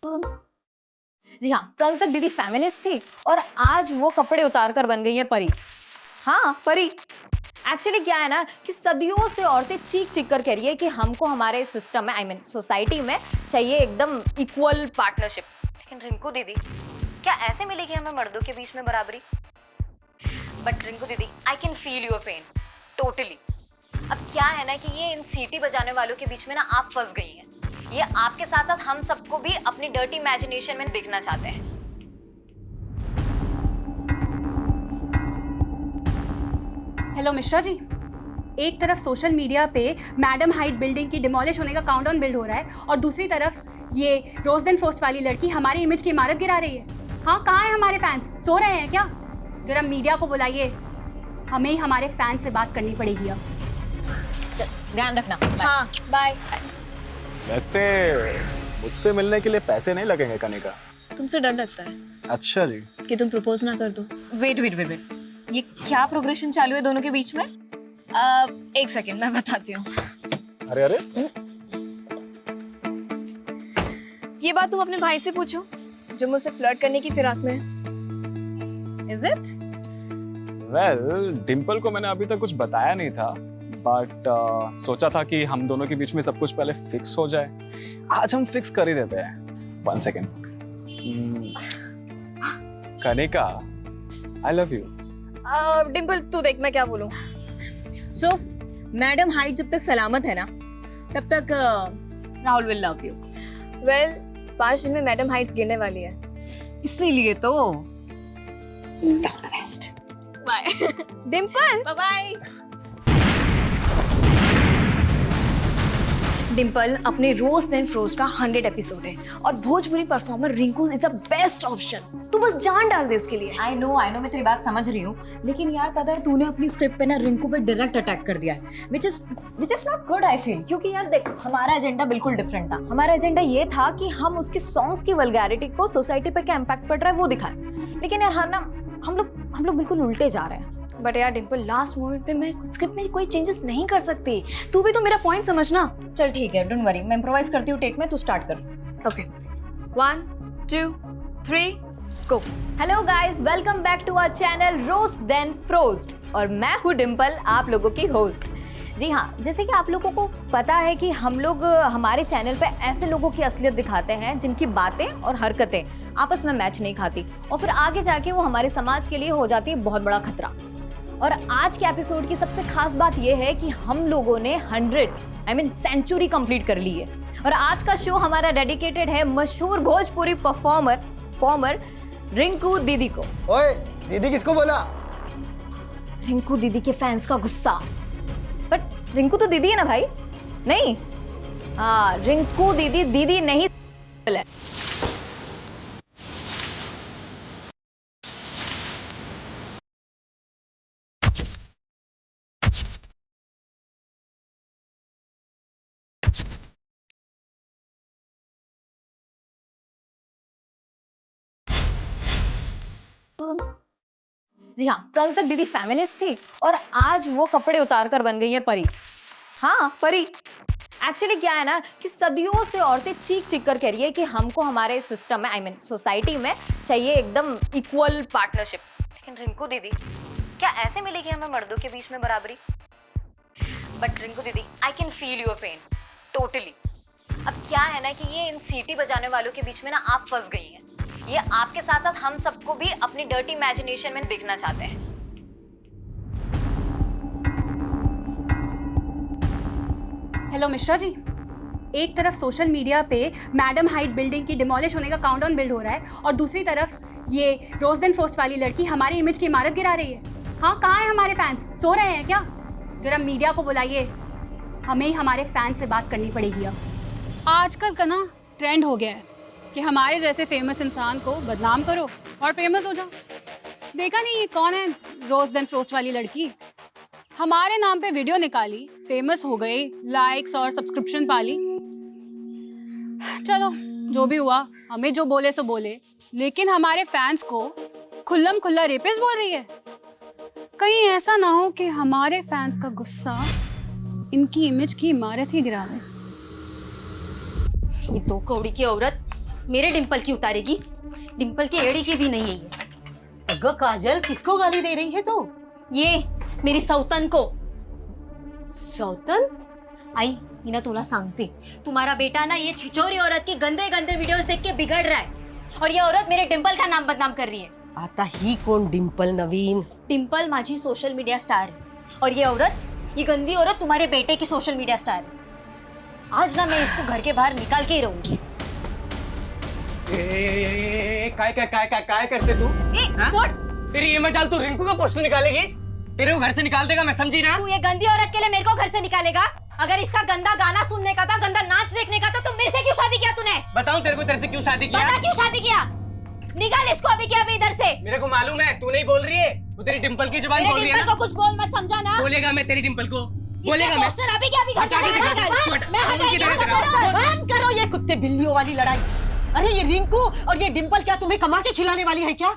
जी हाँ, कल तक दीदी फेमिनिस्ट थी और आज वो कपड़े उतार कर बन गई है परी। हाँ परी। एक्चुअली क्या है ना कि सदियों से औरतें चीख चीख कर कह रही है कि हमको हमारे सिस्टम में सोसाइटी में चाहिए एकदम इक्वल पार्टनरशिप। लेकिन रिंकू दीदी, क्या ऐसे मिलेगी हमें मर्दों के बीच में बराबरी? But Rinku didi, I can feel your pain totally. अब क्या है ना कि ये इन सीटी बजाने वालों के बीच में ना आप फंस गई हैं। ये आपके साथ साथ हम सबको भी अपनी डर्टी इमेजिनेशन में देखना चाहते हैं। हेलो मिश्रा जी, एक तरफ सोशल मीडिया पे मैडम हाइट बिल्डिंग की डिमोलिश होने का काउंटडाउन बिल्ड हो रहा है और दूसरी तरफ ये रोजदेन फ्रोस्ट वाली लड़की हमारी इमेज की इमारत गिरा रही है। हाँ, कहाँ है हमारे फैंस? सो रहे हैं क्या? जरा मीडिया को बुलाइए, हमें ही हमारे फैंस से बात करनी पड़ेगी अब। ध्यान रखना। हाँ बाय। वैसे मुझसे मिलने के लिए पैसे नहीं लगेंगे कनिका? तुमसे डर लगता है अच्छा जी। कि तुम प्रपोज ना कर दो। वेट, ये क्या प्रोग्रेशन चालू है दोनों के बीच में? एक सेकंड, मैं बताती हूँ। अरे अरे, ये बात तुम अपने भाई से पूछो जो मुझसे फ्लर्ट करने की फिराक में है। Is it? वेल डिम्पल को मैंने अभी तक कुछ बताया नहीं था, बट सोचा था कि हम दोनों के बीच में सब कुछ पहले फिक्स हो जाए। आज हम फिक्स कर ही देते हैं। 1 second. Kanika, I love you. Dimple तू देख मैं क्या बोलूं। सो मैडम हाइट जब तक सलामत है ना तब तक Rahul will love you. Well 5 दिन में मैडम हाइट्स गिरने वाली है, इसीलिए तो all the best. Bye Dimple. Bye bye. Dimple, अपने रोज देन फ्रोस्ट का 100 एपिसोड है और Bhojpuri performer Rinku is the best option. तू बस जान डाल दे उसके लिए। आई नो मैं तेरी बात समझ रही हूँ, लेकिन यार पता है तूने अपनी स्क्रिप्ट पे ना रिंकू पे डायरेक्ट अटैक कर दिया है, which is not good I feel. क्योंकि यार देख, हमारा एजेंडा बिल्कुल डिफरेंट था। हमारा एजेंडा ये था कि हम उसकी सॉन्ग्स की वल्गैरिटी को सोसाइटी पे क्या इम्पैक्ट पड़ रहा है वो दिखाएं। लेकिन यार हाँ ना, हम लोग बिल्कुल उल्टे जा रहे हैं। बट यार डिम्पल, लास्ट मोमेंट पे मैं स्क्रिप्ट में कोई चेंजेस नहीं कर सकती। तू भी तो मेरा पॉइंट समझना। चल ठीक है, डोंट वरी, मैं इम्प्रोवाइज करती हूँ टेक में, तू स्टार्ट कर। Okay 1 2 3 go. Hello guys, welcome back to our channel Roast then Frost और मैं हूँ डिम्पल, आप लोगों की होस्ट। जी हाँ, जैसे कि आप लोगों को पता है कि हम लोग हमारे चैनल पे ऐसे लोगों की असलियत दिखाते हैं जिनकी बातें और हरकतें आपस में मैच नहीं खाती और फिर आगे जाके वो हमारे समाज के लिए हो जाती है बहुत बड़ा खतरा। और आज के एपिसोड की सबसे खास बात यह है कि हम लोगों ने 100 सेंचुरी कंप्लीट कर ली है और आज का शो हमारा डेडिकेटेड है मशहूर भोजपुरी परफॉर्मर रिंकू दीदी को। ओए, दीदी किसको बोला? रिंकू दीदी के फैंस का गुस्सा। बट रिंकू तो दीदी है ना भाई? नहीं, हाँ रिंकू दीदी नहीं है। जी हाँ, कल तक दीदी फेमिनिस्ट थी और आज वो कपड़े उतार कर बन गई है परी। हाँ परी। एक्चुअली क्या है ना कि सदियों से औरतें चीख चीख कर कह रही है कि हमको हमारे सिस्टम में सोसाइटी में चाहिए एकदम इक्वल पार्टनरशिप। लेकिन रिंकू दीदी, क्या ऐसे मिलेगी हमें मर्दों के बीच में बराबरी? But Rinku didi, I can feel your pain totally. अब क्या है ना कि ये इन सीटी बजाने वालों के बीच में ना आप फंस गई हैं। ये आपके साथ साथ हम सबको भी अपनी डर्टी इमेजिनेशन में देखना चाहते हैं। हेलो मिश्रा जी, एक तरफ सोशल मीडिया पे मैडम हाइट बिल्डिंग की डिमोलिश होने का काउंटडाउन बिल्ड हो रहा है और दूसरी तरफ ये रोजदेन फ्रोस्ट वाली लड़की हमारी इमेज की इमारत गिरा रही है। हाँ, कहाँ है हमारे फैंस? सो रहे हैं क्या? जरा मीडिया को बुलाइए, हमें ही हमारे फैंस से बात करनी पड़ेगी अब। आजकल का ना ट्रेंड हो गया है कि हमारे जैसे फेमस इंसान को बदनाम करो और फेमस हो जाओ। देखा नहीं ये कौन है रोजदेन फ्रोस्ट वाली लड़की? हमारे नाम पे वीडियो निकाली, फेमस हो गई, लाइक्स और सब्सक्रिप्शन पाली। चलो जो भी हुआ, हमें जो बोले सो बोले, लेकिन हमारे फैंस को खुल्लम खुल्ला रेपिस्ट बोल रही है। कहीं ऐसा ना हो कि हमारे फैंस का गुस्सा इनकी इमेज की इमारत ही गिरा दे। ये दो कौड़ी की औरत मेरे डिंपल की उतारेगी? डिंपल की एड़ी की भी नहीं है ये। अगं काजल, किसको गाली दे रही है तू? ये मेरी सौतन को। सौतन? आई मी ना तुला सांगते, तुम्हारा बेटा ना ये छिचोरी औरत की गंदे गंदे वीडियोस देख के बिगड़ रहा है और ये औरत मेरे डिंपल का नाम बदनाम कर रही है। आता ही कोण डिंपल नवीन? डिंपल माझी सोशल मीडिया स्टार है और ये औरत, ये गंदी औरत तुम्हारे बेटे की सोशल मीडिया स्टार है। आज ना मैं इसको घर के बाहर निकाल के ही रहूंगी। काय करते तू? छोड़। तेरी ये मजाल तू रिंकू का पोस्टर निकालेगी? तेरे को घर से निकाल देगा, मैं समझी ना? तू ये गंदी औरत के लिए मेरे को घर से निकालेगा? अगर इसका गंदा गाना सुनने का था, गंदा नाच देखने का था, तो मेरे से क्यों शादी किया तूने? बताऊं तेरे को तेरे से क्यों शादी किया? बता क्यों शादी किया? निकाल इसको अभी क्या अभी इधर से। मेरे को मालूम है, तू नहीं बोल रही है, तू तेरी डिंपल की जुबान बोल रही है डिंपल ना? को कुछ बोल मत, समझा ना? बोलेगा मैं तेरी डिंपल को, बोलेगा मैं। पोस्टर अभी क्या अभी घर के बाहर निकाल। मैं हटाऊंगी। बंद करो ये कुत्ते बिल्लियों वाली लड़ाई। अरे ये रिंकू और ये डिंपल क्या तुम्हें कमा के खिलाने वाली है क्या?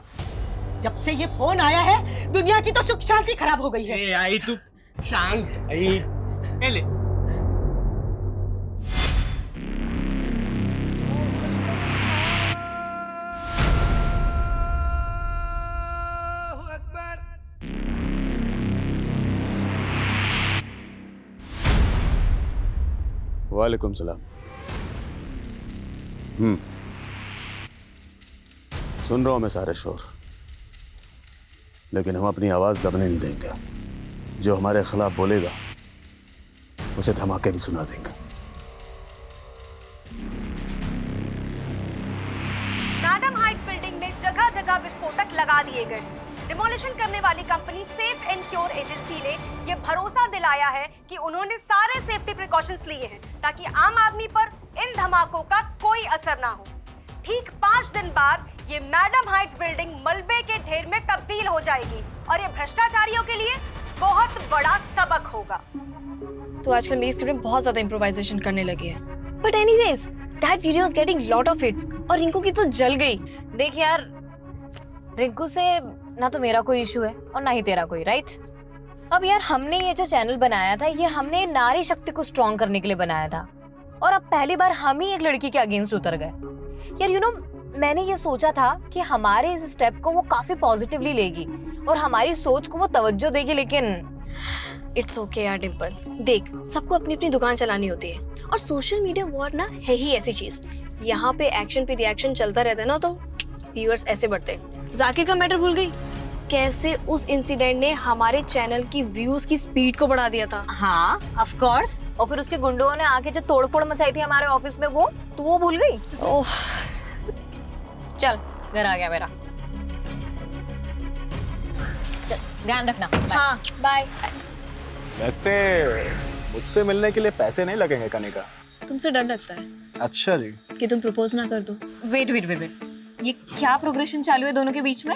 जब से ये फोन आया है दुनिया की तो सुख शांति खराब हो गई है। ए आई तू शांत आई। ए ले वालेकुम सलाम। सुन रहा हूं मैं सारे शोर, लेकिन हम अपनी आवाज दबने नहीं देंगे। जो हमारे खिलाफ बोलेगा उसे धमाके भी सुना देंगे। मैडम हाइट्स बिल्डिंग में जगह जगह विस्फोटक लगा दिए गए। डिमोलिशन करने वाली company safe and cure agency ने यह भरोसा दिलाया है कि उन्होंने सारे सेफ्टी प्रिकॉशंस लिए हैं ताकि आम आदमी पर इन धमाकों का कोई असर ना हो। ठीक 5 दिन बाद ये मैडम हाइट्स बिल्डिंग मलबे के ढेर में तब्दील हो जाएगी और ये भ्रष्टाचारियों के लिए बहुत बड़ा सबक होगा। तो आजकल मेरी स्टूडेंट बहुत ज्यादा इम्प्रोवाइजेशन करने लगी है। But anyways, that video is getting lot of hits और रिंकू की तो जल गई। देख यार, रिंकू से ना तो मेरा कोई इशू है और ना ही तेरा कोई, राइट? अब यार हमने ये जो चैनल बनाया था, ये हमने नारी शक्ति को स्ट्रॉन्ग करने के लिए बनाया था और अब पहली बार हम ही एक लड़की के अगेंस्ट उतर गए। यार यू नो, मैंने ये सोचा था कि हमारे इस स्टेप को वो काफी पॉजिटिवली लेगी और हमारी सोच को वो तवज्जो देगी, लेकिन इट्स ओके यार डिंपल, देख सबको अपनी अपनी दुकान चलानी होती है और सोशल मीडिया वॉर ना है ही ऐसी चीज। यहाँ पे एक्शन पे रिएक्शन चलता रहता है ना, तो व्यूअर्स ऐसे बढ़ते हैं। जाकिर का मैटर भूल गई? कैसे उस इंसिडेंट ने हमारे चैनल की व्यूज की स्पीड को बढ़ा दिया था। हाँ ऑफ कोर्स, और फिर उसके गुंडों ने आके जो तोड़फोड़ मचाई थी हमारे ऑफिस में, वो तू वो भूल गई? ओह, चल घर आ गया मेरा, चल ध्यान रखना। हाँ बाय। वैसे मुझसे मिलने के लिए पैसे नहीं लगेंगे कनिका? तुमसे डर लगता है अच्छा जी। कि तुम प्रपोज ना कर दो। वेट वेट वेट वेट, ये क्या प्रोग्रेशन चालू है दोनों के बीच में?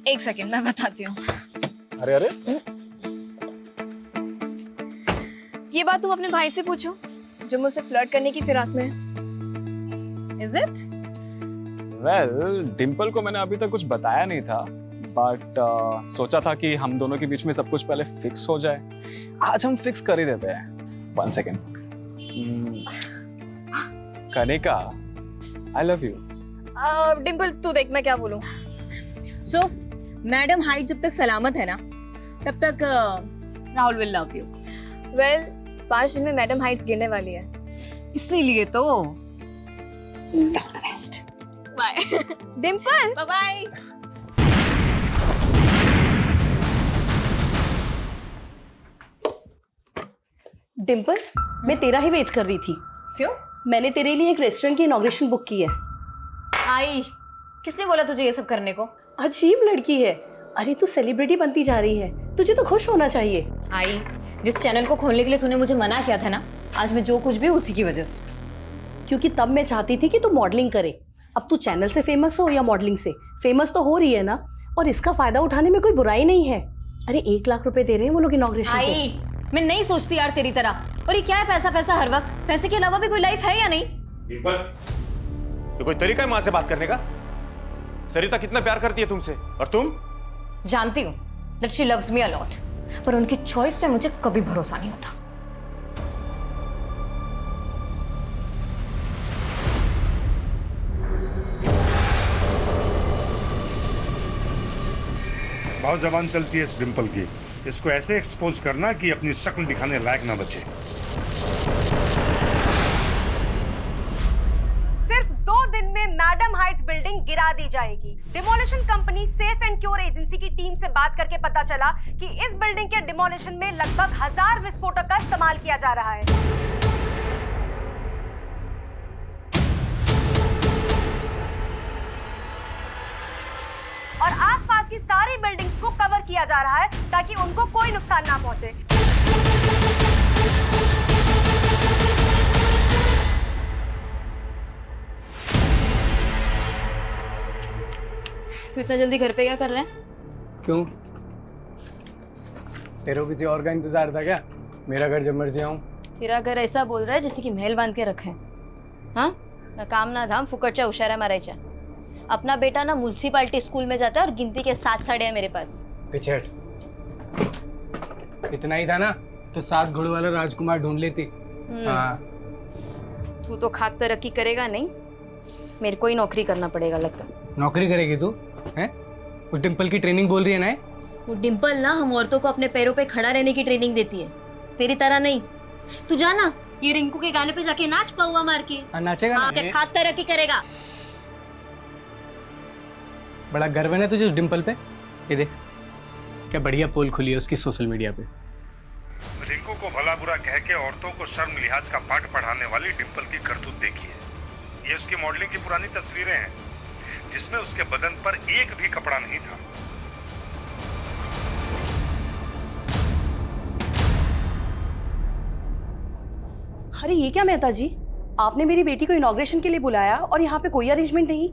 एक सेकंड मैं बताती हूँ। अरे अरे, ये बात तुम अपने भाई से पूछो जो मुझसे फ्लर्ट करने की फिराक में है। Is it? वेल डिंपल को मैंने अभी तक कुछ बताया नहीं था, बट सोचा था कि हम दोनों के बीच में सब कुछ पहले फिक्स हो जाए। आज हम फिक्स कर ही देते हैं। 1 second. Kanika, I love you. Dimple तू देख मैं क्या बोलूं। सो मैडम हाइट जब तक सलामत है ना, तब तक Rahul will love you. Well 5 दिन में मैडम हाइट्स गिरने वाली है, इसीलिए तो bye. Dimple bye bye. Dimple, मैं तेरा ही वेट कर रही थी। क्यों? मैंने तेरे लिए एक रेस्टोरेंट की इनॉग्रेशन बुक की है। आई, किसने बोला तुझे ये सब करने को? अजीब लड़की है। अरे तू सेलिब्रिटी बनती जा रही है, तुझे तो खुश होना चाहिए। आई, जिस चैनल को खोलने के लिए तूने मुझे मना किया था ना, आज मैं जो कुछ भी उसी की वजह से। क्योंकि तब मैं चाहती थी कि तू मॉडलिंग करे। अब तू चैनल से फेमस हो या मॉडलिंग से, फेमस तो हो रही है ना, और इसका फायदा उठाने में कोई बुराई नहीं है। अरे 1 लाख रुपए दे रहे हैं वो लोग इनॉग्रेशन के। आई, मैं नहीं सोचती यार तेरी तरह। और ये क्या है पैसा पैसा हर वक्त? पैसे के अलावा भी कोई लाइफ है या नहीं? ये कोई तरीका है माँ से बात करने का? सरिता कितना प्यार करती है तुमसे, और तुम? जानती हूँ that she loves me a lot, पर उनकी चॉइस पे मुझे कभी भरोसा नहीं होता। बहुत जबान चलती है इस डिंपल की। इसको ऐसे एक्सपोज करना कि अपनी शक्ल दिखाने लायक ना बचे। सिर्फ 2 दिन में मैडम हाइट्स बिल्डिंग गिरा दी जाएगी। Demolition company safe and cure agency की टीम से बात करके पता चला कि इस बिल्डिंग के डिमोलिशन में लगभग 1000 विस्फोटक का इस्तेमाल किया जा रहा है। और आसपास की सारी बिल्डिंग्स को कवर किया जा रहा है ताकि उनको कोई नुकसान ना पहुंचे। तो इतना जल्दी घर पे क्या कर रहे हैं? क्यों? तेरे को किसी और का इंतजार था क्या? मेरा घर जब मर्जी आऊं। तेरा घर ऐसा बोल रहा है जैसे कि महल बांध के रखे। हाँ, ना काम ना धाम, फुकटच्या उशारा मारायच्या। अपना बेटा ना म्युनिसिपालिटी स्कूल में जाता है और गिनती के 7 साड़े हैं मेरे पास। पीछे हट। इतना ही था ना तो 7 घोड़ों वाला राजकुमार ढूंढ लेती। हाँ। तू तो खाक तरक्की करेगा नहीं, मेरे को ही नौकरी करना पड़ेगा लगता। नौकरी करेगी तू? हैं? वो डिंपल की ट्रेनिंग बोल रही है ना? वो डिंपल ना हम औरतों को अपने पैरों पे खड़ा रहने की ट्रेनिंग देती है, तेरी तरह नहीं। तू जाना ये रिंकू के गाने पे जाके नाच पौवा मार के। नाचेगा ना? क्या खाक तरक्की करेगा? बड़ा गर्व है ना तुझे उस डिंपल पे? ये देख क्या बढ़िया पोल खुली है उसकी सोशल मीडिया पे। रिंकू को भला बुरा कह के औरतों को शर्म लिहाज का पाठ पढ़ाने वाली डिंपल की करतूत देखिए। ये उसकी मॉडलिंग की पुरानी तस्वीरें हैं जिसमें उसके बदन पर एक भी कपड़ा नहीं था। अरे ये क्या मेहता जी, आपने मेरी बेटी को इनॉग्रेशन के लिए बुलाया और यहाँ पे कोई अरेंजमेंट नहीं,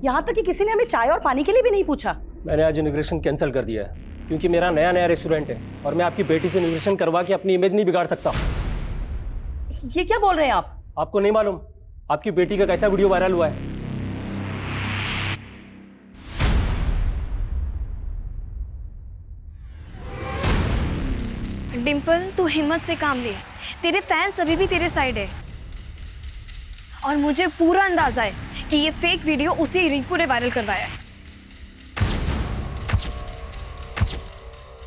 यहाँ तक कि किसी ने हमें चाय और पानी के लिए भी नहीं पूछा। मैंने आज इनॉग्रेशन कैंसिल कर दिया है क्योंकि मेरा नया रेस्टोरेंट है और मैं आपकी बेटी से इनॉग्रेशन करवा के अपनी इमेज नहीं बिगाड़ सकता। ये क्या बोल रहे हैं आप? आपको नहीं मालूम आपकी बेटी का कैसा वीडियो वायरल हुआ है? डिंपल तू हिम्मत से काम ले, तेरे फैंस अभी भी तेरे साइड है और मुझे पूरा अंदाजा है कि ये फेक वीडियो उसी रिंकू ने वायरल करवाया है।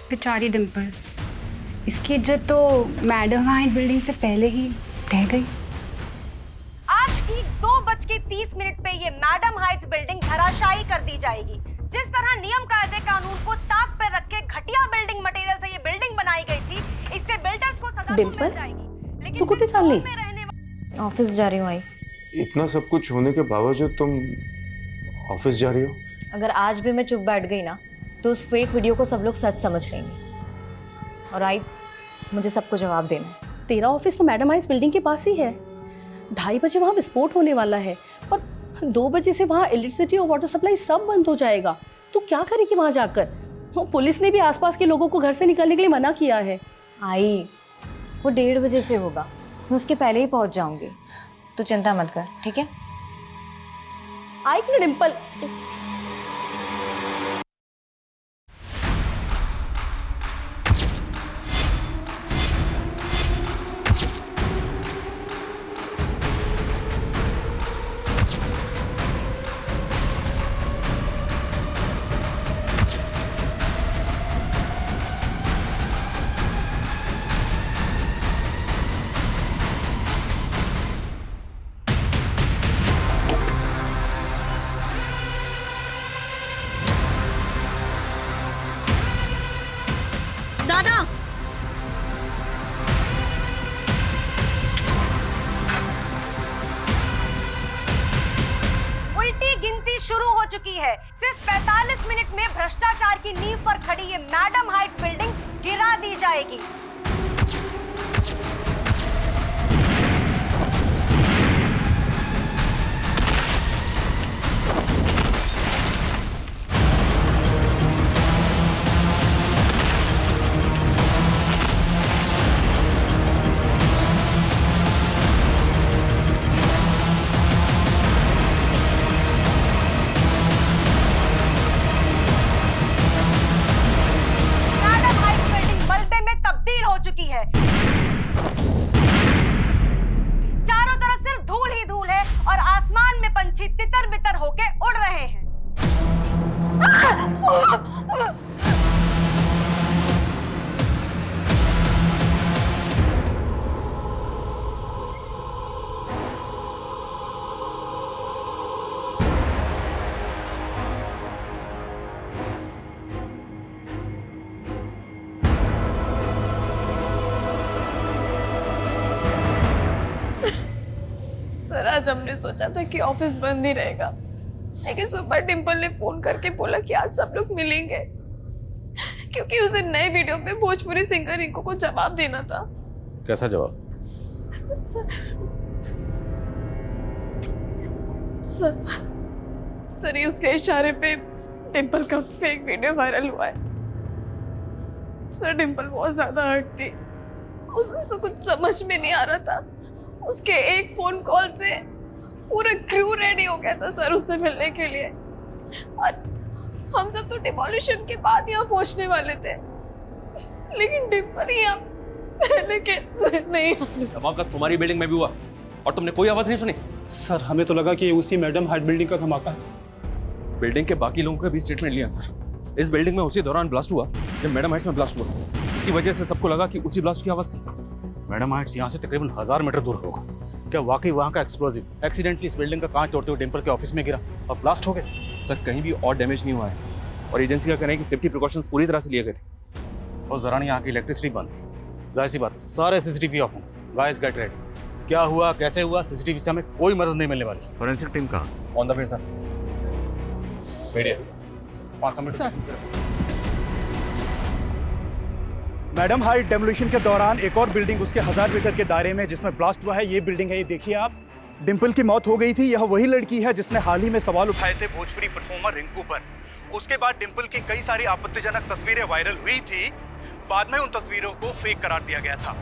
बेचारी डिंपल, इसकी इज्जत तो मैडम हाइट बिल्डिंग से पहले ही ढह गई। आज ठीक 2:30 पे ये मैडम हाइट्स बिल्डिंग धराशायी कर दी जाएगी। जिस तरह नियम कायदे कानून को ताक पे रख के घटिया बिल्डिंग मटेरियल से ये बिल्डिंग बनाई गई थी, इससे बिल्डर्स को सजा तो मिल जाएगी। लेकिन तू कुछ चाल ली? ऑफिस जा रही हूँ आई। इतना सब कुछ होने के बावजूद तुम ऑफिस जा रही हो? अगर आज भी मैं चुप बैठ गई ना तो उस फेक वीडियो को सब लोग सच समझ लेंगे। और आई, मुझे सबको जवाब देना है। तेरा ऑफिस तो मैडम हाइट्स बिल्डिंग के पास ही है। 2:30 बजे वहाँ विस्फोट होने वाला है और 2 बजे से वहाँ इलेक्ट्रिसिटी और वाटर सप्लाई सब बंद हो जाएगा। तो क्या करेगी वहाँ जाकर? पुलिस ने भी आसपास के लोगों को घर से निकलने के लिए मना किया है। आई, वो 1:30 बजे से होगा, मैं उसके पहले ही पहुँच जाऊँगी। तू चिंता मत कर, ठीक है? आई ना डिंपल, दादा उल्टी गिनती शुरू हो चुकी है। सिर्फ 45 मिनट में भ्रष्टाचार की नींव पर खड़ी ये मैडम हाइट्स बिल्डिंग गिरा दी जाएगी। मैडम हाइट्स बिल्डिंग मलबे में तब्दील सर आज हमने सोचा था कि ऑफिस बंद ही रहेगा, लेकिन सुपर डिम्पल ने फोन करके बोला कि आज सब लोग मिलेंगे, क्योंकि उसे नए वीडियो में भोजपुरी सिंगर रिंकू को जवाब देना था। कैसा जवाब? सर ये उसके इशारे पे डिम्पल का फेक वीडियो वायरल हुआ है। सर डिम्पल बहुत ज्यादा हर्ट थी, उसे कुछ समझ में नहीं आ रहा था। उसके एक फोन कॉल से पूरा क्रू रेडी हो गया था सर उससे मिलने के लिए, और हम सब तो डिमोलिशन के बाद यहाँ पहुँचने वाले थे, लेकिन डिम्पल यहाँ पहले कैसे नहीं। धमाका तुम्हारी बिल्डिंग में भी हुआ और तुमने कोई आवाज नहीं सुनी? सर हमें तो लगा कि ये उसी मैडम हाइट बिल्डिंग का धमाका है। बिल्डिंग के बाकी लोगों का भी स्टेटमेंट लिया सर। इस बिल्डिंग में उसी दौरान ब्लास्ट हुआ जब मैडम हाइट्स में ब्लास्ट हुआ। इसी वजह से सबको लगा कि उसी ब्लास्ट की आवाज थी। मैडम हाइट्स यहाँ से तकरीबन 1000 मीटर दूर होगा। क्या वाकई वहाँ का एक्सप्लोजिव एक्सीडेंटली इस बिल्डिंग का कांच तोड़ते हुए डिम्पल के ऑफिस में गिरा और ब्लास्ट हो गए? सर कहीं भी और डैमेज नहीं हुआ है और एजेंसी का कहना है कि सेफ्टी प्रिकॉशंस पूरी तरह से लिए गए थे। और जरा यहाँ की इलेक्ट्रिसिटी बंद, जाहिर सी बात सारे सीसीटीवी ऑफ हैं। Guys get ready. क्या हुआ, कैसे हुआ, सीसीटीवी से हमें कोई मदद नहीं मिलने वाली। फॉरेंसिक टीम कहाँ? On the way sir. Media 5 minute. Madam height demolition के दौरान एक और बिल्डिंग उसके 1000 मीटर के दायरे में जिसमें ब्लास्ट हुआ है, ये बिल्डिंग है, ये देखिए आप। डिम्पल की मौत हो गई थी। यह वही लड़की है जिसने हाल ही में सवाल उठाए थे भोजपुरी परफॉर्मर रिंकू पर। उसके बाद डिम्पल की कई सारी आपत्तिजनक तस्वीरें वायरल हुई थी। बाद में उन तस्वीरों को फेक करार दिया गया था।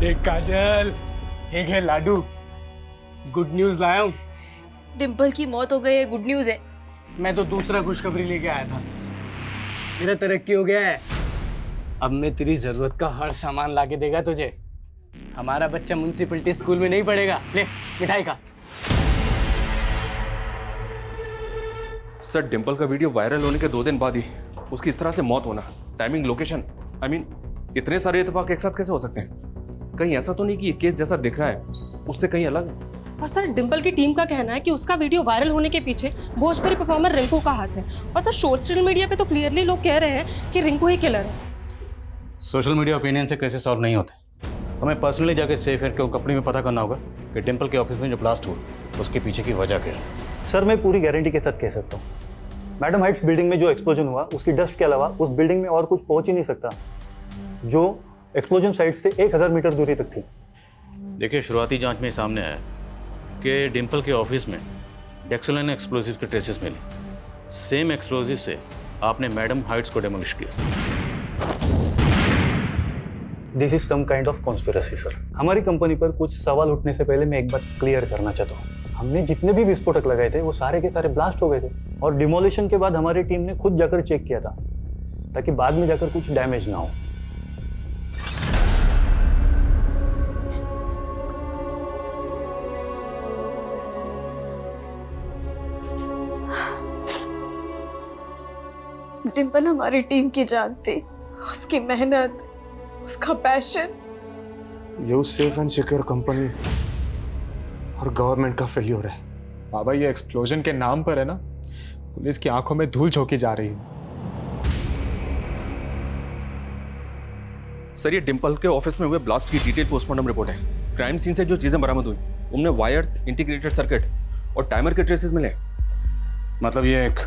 एक काजल, एक है लाडू। गुड न्यूज लाया हूँ। डिम्पल की मौत हो गई है, गुड न्यूज है। मैं तो दूसरा खुशखबरी लेके आया था। मेरा तरक्की हो गया है। अब मैं तेरी जरूरत का हर सामान लाके देगा तुझे। हमारा बच्चा म्युनिसिपैलिटी स्कूल में नहीं पढ़ेगा। ले मिठाई खा। सर डिम्पल का वीडियो वायरल होने के 2 दिन बाद ही उसकी इस तरह से मौत होना, टाइमिंग, लोकेशन, आई मीन इतने सारे इत्तेफाक एक साथ कैसे हो सकते हैं? कहीं ऐसा तो नहीं कि ये केस जैसा दिख रहा है उससे कहीं अलग है? और सर डिम्पल की टीम का कहना है कि उसका वीडियो वायरल होने के पीछे भोजपुरी परफॉर्मर रिंकू का हाथ है। और सर सोशल मीडिया पे तो क्लियरली लोग कह रहे हैं कि रिंकू ही किलर है। सोशल मीडिया ओपिनियन से कैसे सॉल्व नहीं होते। हमें पर्सनली जाके सेफ एयर के कंपनी में पता करना होगा कि डिम्पल के ऑफिस में जो ब्लास्ट हुआ उसके पीछे की वजह क्या है। सर मैं पूरी गारंटी के साथ कह सकता हूँ, मैडम हाइट्स बिल्डिंग में जो एक्सप्लोजन हुआ उसकी डस्ट के अलावा उस बिल्डिंग में और कुछ पहुंच ही नहीं सकता, जो एक्सप्लोजन साइट से 1000 मीटर दूरी तक थी। देखिए शुरुआती जांच में सामने आया कि डिम्पल के ऑफिस में डेक्सोलाइन एक्सप्लोजिव के ट्रेसेस मिले। सेम एक्सप्लोजिव से आपने मैडम हाइट्स को डेमोलिश किया। This is some kind of conspiracy sir. हमारी कंपनी पर कुछ सवाल उठने से पहले मैं एक बात क्लियर करना चाहता हूँ। हमने जितने भी विस्फोटक लगाए थे वो सारे के सारे ब्लास्ट हो गए थे, और डिमोलिशन के बाद हमारी टीम ने खुद जाकर चेक किया था ताकि बाद में जाकर कुछ डैमेज ना हो। डिम्पल हमारी टीम की जान थी, उसकी मेहनत, उसका पैशन। ये उस सेफ एंड सिक्योर कंपनी और गवर्नमेंट का फेल्योर है। बाबा ये एक्सप्लोजन के नाम पर है ना, पुलिस की आंखों में धूल झोंकी जा रही है। सर ये डिम्पल के ऑफिस में हुए ब्लास्ट की डिटेल पोस्टमार्टम रिपोर्ट है। क्राइम सीन से जो चीजें बरामद हुई उनमें वायर्स, इंटीग्रेटेड सर्किट और टाइमर के ट्रेसेस मिले। मतलब ये एक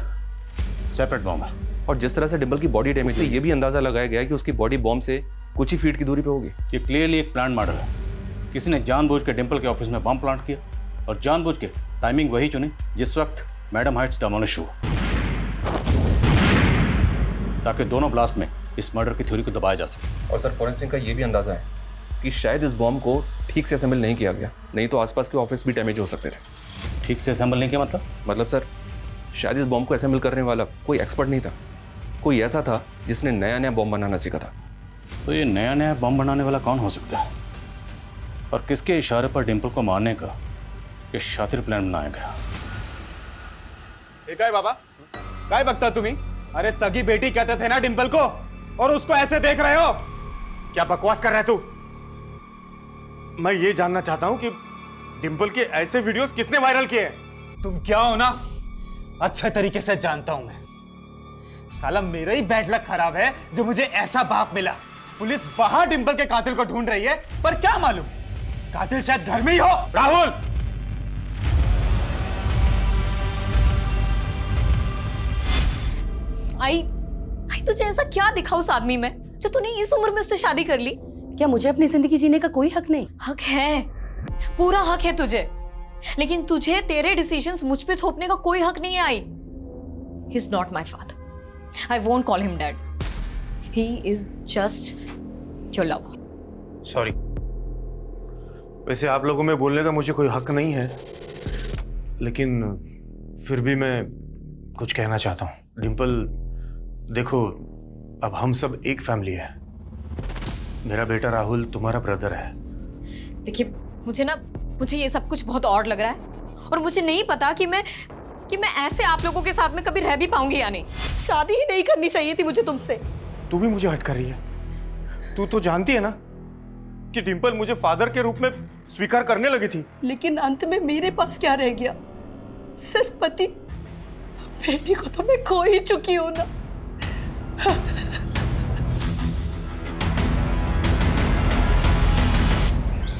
सेपरेट बॉम्ब है। और जिस तरह से डिम्पल की बॉडी डैमेज से ये भी अंदाजा लगाया गया कि उसकी बॉडी बॉम्ब से कुछ ही फीट की दूरी पे होगी। ये क्लियरली एक प्लान मॉडल है। किसी ने जानबूझ के डिम्पल के ऑफिस में बम प्लांट किया और जानबूझ के टाइमिंग वही चुनी जिस वक्त मैडम हाइट्स डेमोलिश हुआ, ताकि दोनों ब्लास्ट में इस मर्डर की थ्योरी को दबाया जा सके। और सर फॉरेंसिक का ये भी अंदाजा है कि शायद इस बॉम्ब को ठीक से असेंबल नहीं किया गया, नहीं तो आसपास के ऑफिस भी डैमेज हो सकते थे। ठीक से असेंबल नहीं किया मतलब सर शायद इस बॉम्ब को असेंबल करने वाला कोई एक्सपर्ट नहीं था, कोई ऐसा था जिसने नया नया बॉम्ब बनाना सीखा था। तो ये नया नया बम बनाने वाला कौन हो सकता है, और किसके इशारे पर डिम्पल को मारने का ये शातिर प्लान बनाया गया? काय बाबा, काय बघता तुम्ही? अरे सगी बेटी कहते थे ना डिम्पल को, और उसको ऐसे देख रहे हो? क्या बकवास कर रहा है तू? मैं ये जानना चाहता हूं कि डिम्पल के ऐसे वीडियोस किसने वायरल किए? तुम क्या हो ना अच्छे तरीके से जानता हूं मैं। साला मेरा ही बैड लक खराब है जो मुझे ऐसा बाप मिला। पुलिस बाहर डिंपल के कातिल को ढूंढ रही है, पर क्या मालूम कातिल शायद घर में ही हो। राहुल, आई तुझे ऐसा क्या दिखा उस आदमी में जो तूने इस उम्र में उससे शादी कर ली? क्या मुझे अपनी जिंदगी जीने का कोई हक नहीं? हक है, पूरा हक है तुझे, लेकिन तुझे तेरे डिसीजंस मुझ पे थोपने का कोई हक नहीं है। I he is not my father, I won't call him dad, he is just your lover. Sorry, वैसे आप लोगों में बोलने का मुझे कोई हक नहीं है, लेकिन फिर भी मैं कुछ कहना चाहता हूँ। डिंपल, देखो, अब हम सब एक फैमिली है। मेरा बेटा राहुल तुम्हारा ब्रदर है। देखिए, मुझे ये सब कुछ बहुत ऑड लग रहा है और मुझे नहीं पता कि मैं ऐसे आप लोगों के साथ में कभी रह भी पाऊंगी या नहीं। शादी ही नहीं करनी चाहिए थी मुझे तुमसे। तू भी मुझे हट कर रही है। तू तो जानती है ना कि डिंपल मुझे फादर के रूप में स्वीकार करने लगी थी। लेकिन अंत में मेरे पास क्या रह गया? सिर्फ पति। बेटी को तो मैं खो ही चुकी हूं ना।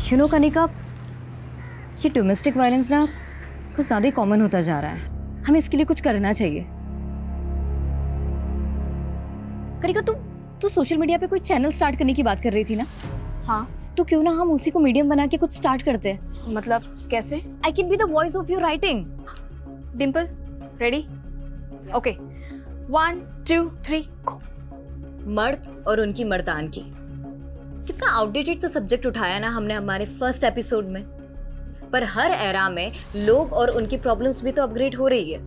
यू नो कनिका, ये डोमेस्टिक वायलेंस ना कुछ ज़्यादा कॉमन होता जा रहा है। हमें इसके लिए कुछ करना चाहिए। कनिका, तू सोशल मीडिया पे कोई चैनल स्टार्ट करने की बात कर रही थी ना? हाँ, तो क्यों ना हम उसी को मीडियम बना के कुछ स्टार्ट करते हैं? मतलब कैसे? I can be the voice of your writing. Dimple, ready? Okay, 1 2 3 गो। मर्द और उनकी मर्दानगी, कितना आउटडेटेड सा सब्जेक्ट उठाया ना हमने हमारे फर्स्ट एपिसोड में। पर हर एरा में लोग और उनकी प्रॉब्लम्स भी तो अपग्रेड हो रही है।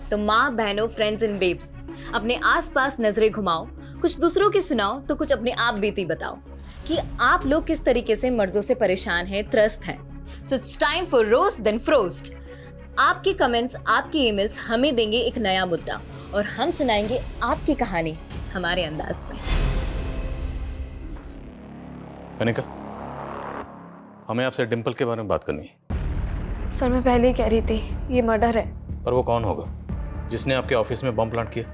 तो माँ, बहनों, फ्रेंड्स एंड बेब्स, अपने आसपास नजरें घुमाओ, कुछ दूसरों की सुनाओ तो कुछ अपने आप बीती बताओ कि आप लोग किस तरीके से मर्दों से परेशान हैं, त्रस्त हैं। So it's time for Roast then Frost. आपके कमेंट्स, आपकी ईमेल्स हमें देंगे एक नया मुद्दा और हम सुनाएंगे आपकी कहानी हमारे अंदाज में। कनिका, हमें आपसे डिंपल के बारे में बात करनी है। सर, मैं पहले ही कह रही थी, ये मर्डर है। पर वो कौन होगा जिसने आपके ऑफिस में बम प्लांट किया?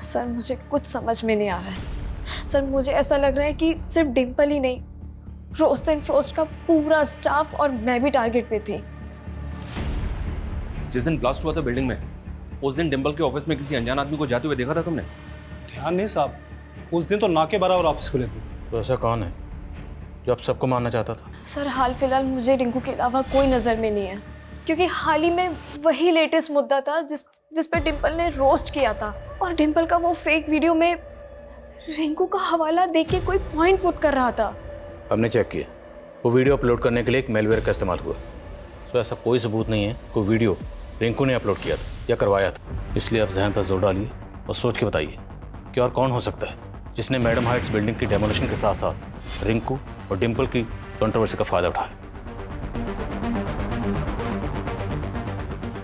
सर, मुझे कुछ समझ में नहीं आ रहा है। सर, मुझे ऐसा लग रहा है कि सिर्फ डिंपल ही नहीं, रोस्ट एंड फ्रोस्ट का पूरा स्टाफ और मैं भी टारगेट पे थी। जिस दिन ब्लास्ट हुआ था बिल्डिंग में, उस दिन डिंपल के ऑफिस में किसी अनजान आदमी को जाते हुए देखा था तुमने? ध्यान नहीं साहब, उस दिन तो नाके बराबर ऑफिस खुले थे। तो ऐसा कौन है जो आप सबको मारना चाहता था? सर, हाल फिलहाल मुझे रिंकू के अलावा कोई नज़र में नहीं है, क्योंकि हाल ही में वही लेटेस्ट मुद्दा था जिस पे डिंपल ने रोस्ट किया था। और डिंपल का वो फेक वीडियो में रिंकू का हवाला देके कोई पॉइंट पुट कर रहा था। हमने चेक किया, वो वीडियो अपलोड करने के लिए एक मेलवेयर का इस्तेमाल हुआ। तो ऐसा कोई सबूत नहीं है कोई वीडियो रिंकू ने अपलोड किया था या करवाया था। इसलिए आप जहन पर जोर डालिए और सोच के बताइए कि और कौन हो सकता है जिसने मैडम हाइट्स बिल्डिंग की डेमोलिशन के साथ साथ रिंकू और डिंपल की कंट्रोवर्सी का फायदा उठाया।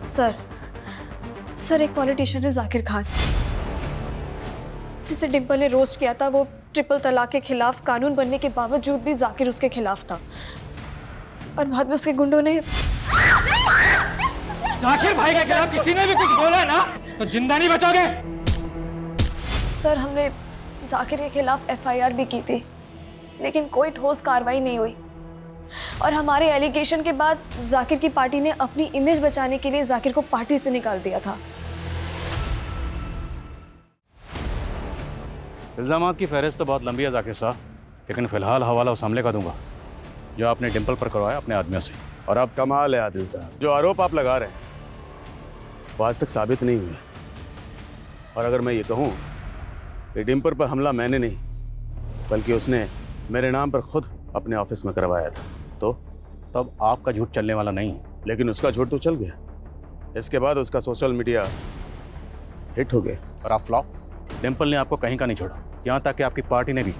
सर, एक पॉलिटिशियन है जाकिर खान, जिसे डिंपल ने रोस्ट किया था। वो ट्रिपल तलाक के खिलाफ कानून बनने के बावजूद भी जाकिर उसके खिलाफ था, और बाद में उसके गुंडों ने। जाकिर भाई के खिलाफ किसी ने भी कुछ बोला ना तो जिंदा नहीं बचोगे। सर, हमने जाकिर के खिलाफ FIR भी की थी, लेकिन कोई ठोस कार्रवाई नहीं हुई। और हमारे एलिगेशन के बाद जाकिर की पार्टी ने अपनी इमेज बचाने के लिए जाकिर को पार्टी से निकाल दिया था। इल्ज़ामात की फहरिस्त तो बहुत लंबी है जाकिर साहब, लेकिन फिलहाल हवाला उस हमले का दूंगा जो आपने डिंपल पर करवाया अपने आदमियों से। और अब कमाल है आदिल साहब, जो आरोप आप लगा रहे हैं वो आज तक साबित नहीं हुए। और अगर मैं ये कहूँ कि डिंपल पर हमला मैंने नहीं बल्कि उसने मेरे नाम पर खुद अपने ऑफिस में करवाया था, तो तब आपका झूठ चलने वाला नहीं। लेकिन उसका झूठ तो चल गया। इसके बाद उसका सोशल मीडिया हिट हो गया और आप फ्लॉप। डिंपल ने आपको कहीं का नहीं छोड़ा, यहाँ तक कि आपकी पार्टी ने भी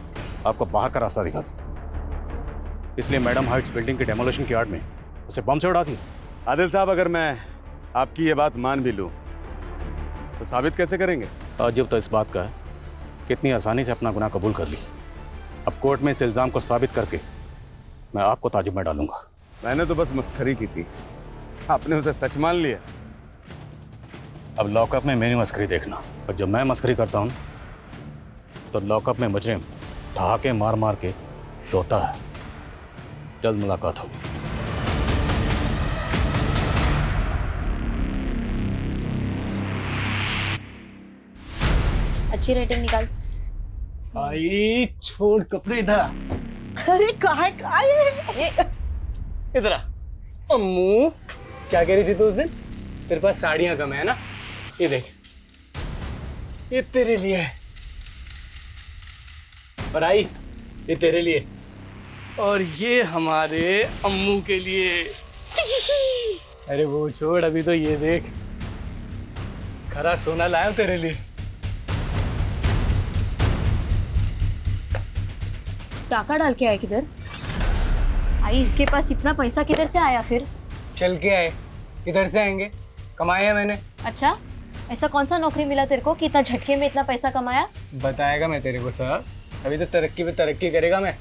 आपको बाहर का रास्ता दिखा था। इसलिए मैडम हाइट्स बिल्डिंग की डेमोलिशन की आड़ में उसे बम से उड़ा दी। आदिल साहब, अगर मैं आपकी ये बात मान भी लूँ तो साबित कैसे करेंगे? ताज्जुब तो इस बात का है कितनी आसानी से अपना गुनाह कबूल कर ली। अब कोर्ट में इस इल्ज़ाम को साबित करके मैं आपको ताजुब में डालूंगा। मैंने तो बस मस्खरी की थी, आपने उसे सच मान लिया। अब लॉकअप में मेरी मस्करी देखना, और जब मैं मस्करी करता हूँ तो लॉकअप में मुजरिम ठहाके मार मार के रोता है। जल्द मुलाकात होगी। अच्छी रेटिंग निकाल। भाई छोड़ कपड़े इधर आ। अरे कहा इधर आ। अम्मू क्या कह रही थी तू उस दिन? तेरे पास साड़ियां कम है ना? ये देख, ये तेरे लिए है। और आई, ये तेरे लिए, और ये हमारे अम्मू के लिए। अरे वो छोड़, अभी तो ये देख, खरा सोना लाया हूं तेरे लिए। टाका डाल के आए किधर? आई इसके पास इतना पैसा किधर से आया फिर? चल के आए। किधर से आएंगे? कमाया मैंने। अच्छा, ऐसा कौन सा नौकरी मिला तेरे को कि इतना झटके में इतना पैसा कमाया? बताएगा मैं तेरे को सर, अभी तो तरक्की पे तरक्की करेगा मैं।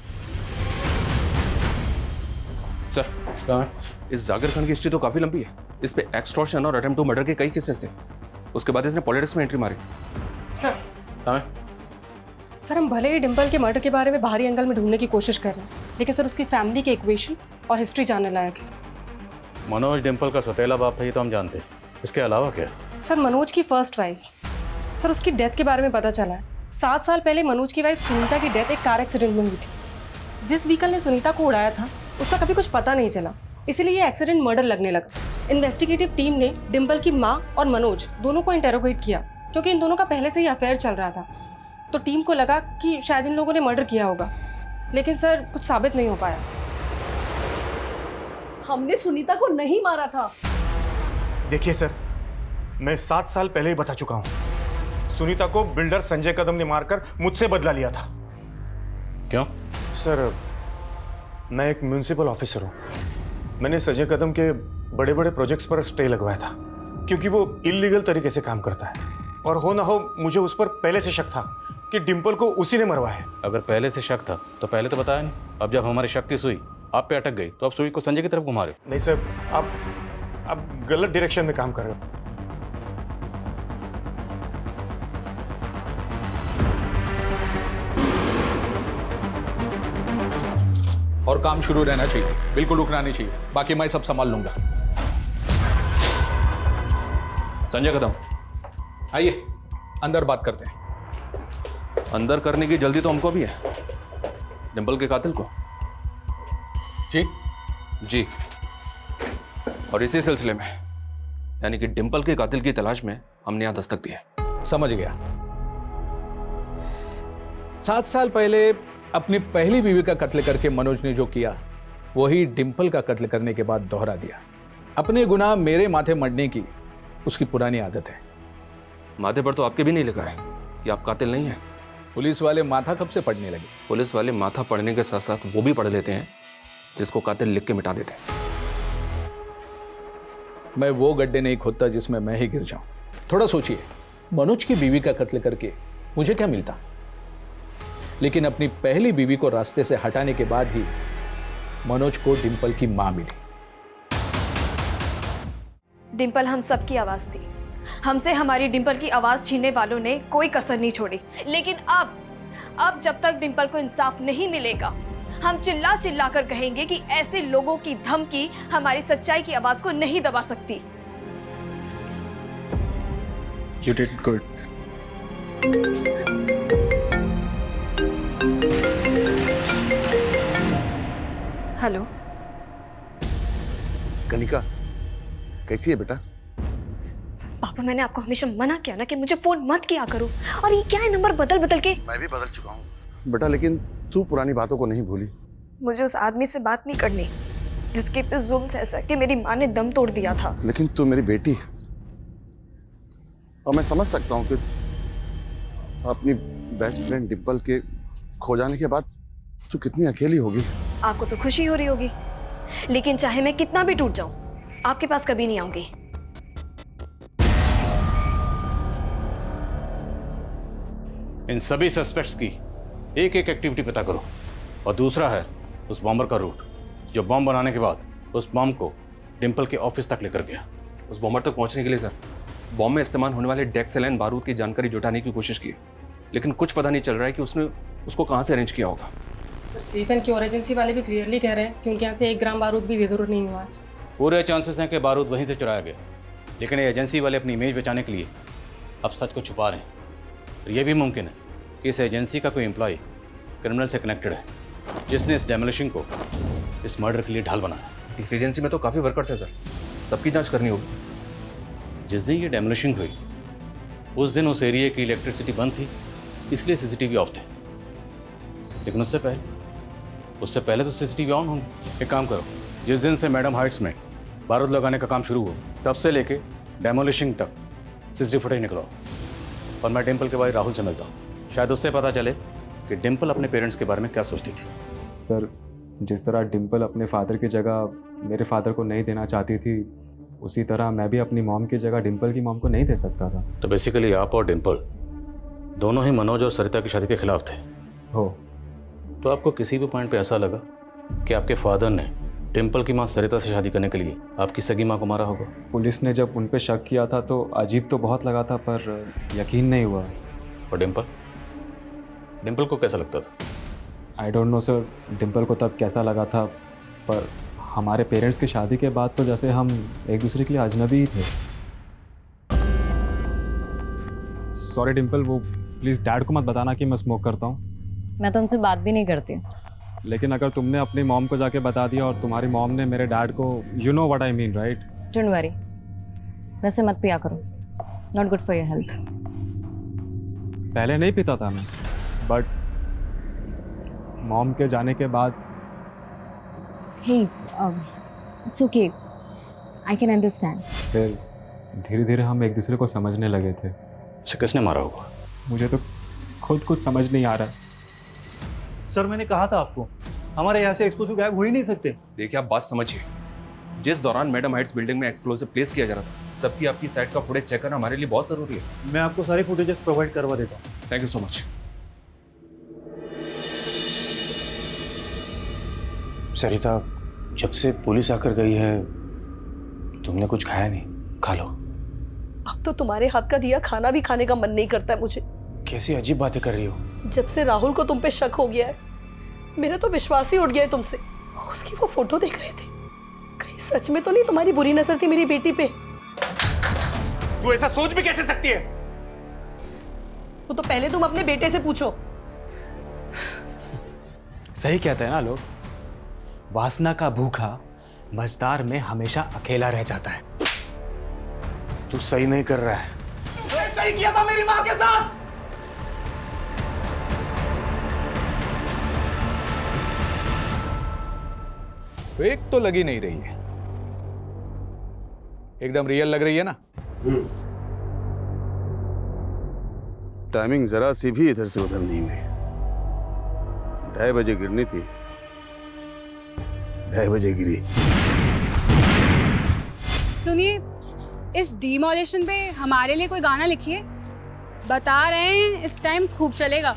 सर कहाँ है? इस जाकिर खान की हिस्ट्री तो काफी लंबी है। इस पे एक्सटॉर्शन और अटेम्प्ट टू मर्डर के कई केसेस थे। उसके बाद इसने पॉलिटिक्स में एंट्री मारी। सर कहाँ है? सर हम भले ही डिम्पल के मर्डर के बारे में बाहरी एंगल में ढूंढने की कोशिश कर रहे हैं, लेकिन सर उसकी फैमिली के इक्वेशन और हिस्ट्री जानने लायक है। मनोज डिम्पल का सौतेला बाप था, ये तो हम जानते हैं। इसके अलावा क्या? सर मनोज की फर्स्ट वाइफ, सर उसकी डेथ के बारे में पता चला है। 7 साल पहले मनोज की वाइफ सुनीता की डेथ एक कार एक्सीडेंट में हुई थी। जिस व्हीकल ने सुनीता को उड़ाया था उसका कभी कुछ पता नहीं चला, इसीलिए ये एक्सीडेंट मर्डर लगने लगा। इन्वेस्टिगेटिव टीम ने डिम्पल की माँ और मनोज दोनों को इंटेरोगेट किया, क्योंकि इन दोनों का पहले से ही अफेयर चल रहा था। तो टीम को लगा कि शायद इन लोगों ने मर्डर किया होगा, लेकिन सर कुछ साबित नहीं हो पाया। हमने सुनीता को नहीं मारा था। देखिए सर, मैं 7 साल पहले ही बता चुका हूं। सुनीता को बिल्डर संजय कदम ने मारकर मुझसे बदला लिया था। क्यों? सर मैं एक म्युनिसिपल ऑफिसर हूं। मैंने संजय कदम के बड़े बड़े प्रोजेक्ट्स पर स्टे लगवाया था, क्योंकि वो इलीगल तरीके से काम करता है। और हो ना हो मुझे उस पर पहले से शक था कि डिम्पल को उसी ने मरवाया है। अगर पहले से शक था तो पहले तो बताया नहीं। अब जब हमारे शक की सुई आप पे अटक गई तो अब सुई को संजय की तरफ घुमा रहे हो। नहीं सर, आप गलत डायरेक्शन में काम कर रहे हो। और काम शुरू रहना चाहिए, बिल्कुल रुकना नहीं चाहिए। बाकी मैं सब संभाल लूंगा। संजय कदम, आइए अंदर बात करते हैं। अंदर करने की जल्दी तो हमको भी है। डिम्पल के कातिल को? जी। और इसी सिलसिले में, यानी कि डिम्पल के कातिल की तलाश में हमने यहां दस्तक दी है। समझ गया। 7 साल पहले अपनी पहली बीवी का कत्ल करके मनोज ने जो किया, वही डिम्पल का कत्ल करने के बाद दोहरा दिया। अपने गुनाह मेरे माथे मढ़ने की उसकी पुरानी आदत है। माथे पर तो आपके भी नहीं लिखा है कि आप कातिल नहीं हैं। पुलिस वाले माथा कब से पढ़ने लगे? पुलिस वाले माथा पढ़ने के साथ साथ वो भी पढ़ लेते हैं जिसको कातिल लिख के मिटा देते हैं। मैं वो गड्ढे नहीं खोदता जिसमें मैं ही गिर जाऊं। थोड़ा सोचिए, मनोज की बीवी का कत्ल करके मुझे क्या मिलता? लेकिन अपनी पहली बीवी को रास्ते से हटाने के बाद ही मनोज को डिम्पल की मां मिली। डिम्पल हम सबकी आवाज थी। हमसे हमारी डिम्पल की आवाज छीनने वालों ने कोई कसर नहीं छोड़ी। लेकिन अब जब तक डिम्पल को इंसाफ नहीं मिलेगा, हम चिल्ला चिल्ला कर कहेंगे कि ऐसे लोगों की धमकी हमारी सच्चाई की आवाज को नहीं दबा सकती। You did good. Hello Kanika, कैसी है बेटा? पापा, मैंने आपको हमेशा मना किया ना कि मुझे फोन मत किया करो, और ये क्या है नंबर बदल बदल के। मैं भी बदल चुका हूँ बेटा, लेकिन तू पुरानी बातों को नहीं भूली। मुझे उस आदमी से बात नहीं करनी जिसके इतने जुल्म सह सह के मेरी माँ ने दम तोड़ दिया था। लेकिन तू मेरी बेटी है, और मैं समझ सकता हूँ कि अपनी बेस्ट फ्रेंड डिम्पल के खो जाने के बाद तू कितनी अकेली होगी। आपको तो खुशी हो रही होगी, लेकिन चाहे मैं कितना भी टूट जाऊं, आपके पास कभी नहीं आऊंगी। इन सभी सस्पेक्ट्स की एक एक एक्टिविटी पता करो, और दूसरा है उस बॉम्बर का रूट जो बॉम्ब बनाने के बाद उस बॉम्ब को डिम्पल के ऑफिस तक लेकर गया। उस बॉम्बर तक पहुंचने के लिए सर बॉम्ब में इस्तेमाल होने वाले डेक्सेलाइन बारूद की जानकारी जुटाने की कोशिश की, लेकिन कुछ पता नहीं चल रहा है कि उसने उसको कहाँ से अरेंज किया होगा। सेफ एंड क्योर एजेंसी वाले भी क्लियरली कह रहे हैं कि उनके यहाँ से 1 ग्राम बारूद भी बेदुर नहीं हुआ है। पूरे चांसेस हैं कि बारूद वहीं से चुराया गया, लेकिन ये एजेंसी वाले अपनी इमेज बचाने के लिए अब सच को छुपा रहे हैं। और ये भी मुमकिन है कि इस एजेंसी का कोई एम्प्लॉय क्रिमिनल से कनेक्टेड है, जिसने इस डेमोलिशन को इस मर्डर के लिए ढाल बनाया। इस एजेंसी में तो काफ़ी वर्कर्स हैं सर, सबकी जांच करनी होगी। जिस दिन ये डेमोलिशन हुई उस दिन उस एरिया की इलेक्ट्रिसिटी बंद थी, इसलिए सीसीटीवी ऑफ थे। लेकिन उससे पहले तो सीसीटीवी ऑन होंगे। एक काम करो, जिस दिन से मैडम हाइट्स में बारूद लगाने का काम शुरू हुआ तब से लेके डेमोलिशन तक सीसीटीवी फुटेज निकलवाओ, और मैं डिम्पल के भाई राहुल से मिलता हूँ। शायद उससे पता चले कि डिम्पल अपने पेरेंट्स के बारे में क्या सोचती थी। सर, जिस तरह डिम्पल अपने फादर की जगह मेरे फादर को नहीं देना चाहती थी, उसी तरह मैं भी अपनी मॉम की जगह डिम्पल की मॉम को नहीं दे सकता था। तो बेसिकली आप और डिम्पल दोनों ही मनोज और सरिता की शादी के खिलाफ थे। हो। तो आपको किसी भी पॉइंट पे ऐसा लगा कि आपके फादर ने डिम्पल की माँ सरिता से शादी करने के लिए आपकी सगी माँ को मारा होगा? पुलिस ने जब उन पे शक किया था तो अजीब तो बहुत लगा था, पर यकीन नहीं हुआ। और डिम्पल को कैसा लगता था? I don't know sir, Dimple को तब कैसा लगा था, पर हमारे पेरेंट्स की शादी के बाद तो जैसे हम एक दूसरे के लिए अजनबी ही थे। सॉरी डिम्पल, वो प्लीज़ डैड को मत बताना कि मैं स्मोक करता हूँ। मैं तो उनसे बात भी नहीं करती। लेकिन अगर तुमने अपनी मॉम को जाके बता दिया और तुम्हारी मॉम ने मेरे डैड को, you know what I mean right? Don't worry, वैसे मत पिया करो, not good for your health. पहले नहीं पीता था मैं, बट मॉम के जाने के बाद hey it's okay, I can understand. फिर धीरे धीरे हम एक दूसरे को समझने लगे थे। उसे किसने मारा होगा? मुझे तो खुद कुछ समझ नहीं आ रहा। सर, मैंने कहा था आपको, हमारे यहाँ से एक्सप्लोसिव गायब हो ही नहीं सकते। देखिए, आप बात समझिए। जिस दौरान मैडम हाइट्स बिल्डिंग में एक्सप्लोसिव प्लेस किया जा रहा था, तब की आपकी साइट का फुटेज चेक करना हमारे लिए बहुत जरूरी है। मैं आपको सारे फुटेजेस प्रोवाइड करवा देता हूँ। Thank you so much. Sarita, जब से पुलिस आकर गई है तुमने कुछ खाया नहीं? खा लो। अब तो तुम्हारे हाथ का दिया खाना भी खाने का मन नहीं करता है मुझे। कैसी अजीब बातें कर रही हो। जब से राहुल को तुम पे शक हो गया है, मेरा तो विश्वास ही उठ गया है तुमसे। उसकी वो फोटो देख रहे थे, कहीं सच में तो नहीं तुम्हारी बुरी नजर थी मेरी बेटी पे? तू ऐसा सोच भी कैसे सकती है? वो तो पहले तुम अपने बेटे से पूछो। सही कहते हैं ना लोग, वासना का भूखा मझदार में हमेशा अकेला रह जाता है। तू सही नहीं कर रहा है। तूने सही किया था मेरी माँ के साथ। फेक तो लगी नहीं रही है, एकदम रियल लग रही है ना? टाइमिंग जरा सी भी इधर से उधर नहीं हुई। 2:30 बजे गिरनी थी, 2:30 बजे गिरी। सुनिए, इस डिमोलिशन पे हमारे लिए कोई गाना लिखिए। बता रहे हैं इस टाइम खूब चलेगा।